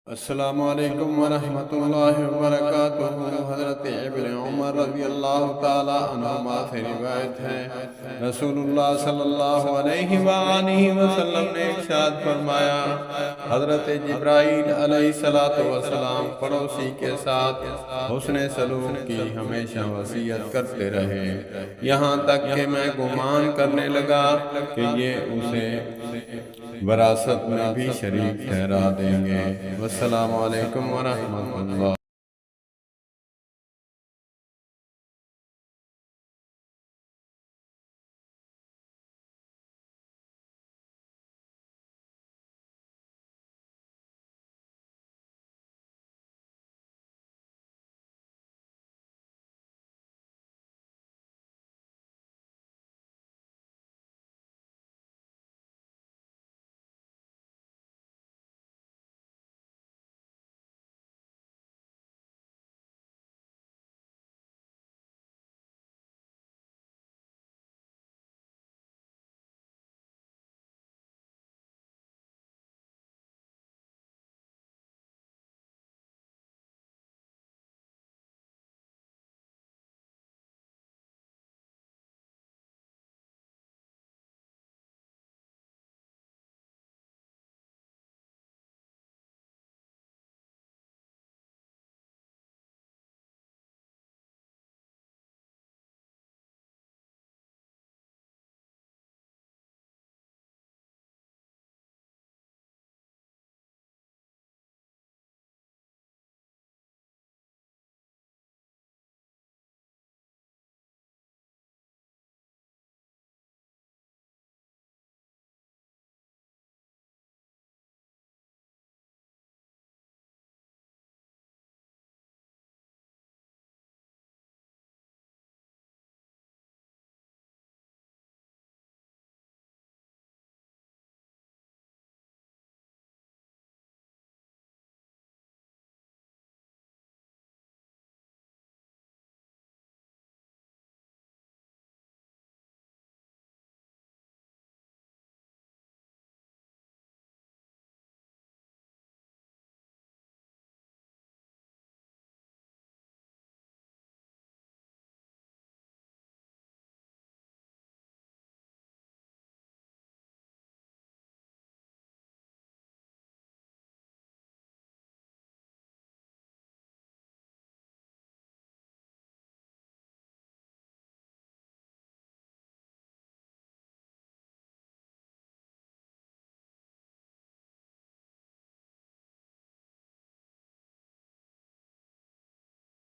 अस्सलामुअलैकुम वरहमतुल्लाहि वबरकातुहू। हज़रत इब्न उमर रज़ियल्लाहु ताला अन्हुमा से रिवायत है, रसूलुल्लाह सल्लल्लाहु अलैहि वसल्लम ने इरशाद फरमाया, हज़रत जिब्राईल अलैहिस्सलातु वस्सलाम पड़ोसी के साथ हुस्न सलूक की हमेशा वसीयत करते रहे, यहाँ तक कि मैं गुमान करने लगा कि ये उसे विरासत में भी शरीक ठहरा देंगे। वस्सलामु अलैकुम वरहमतुल्लाह।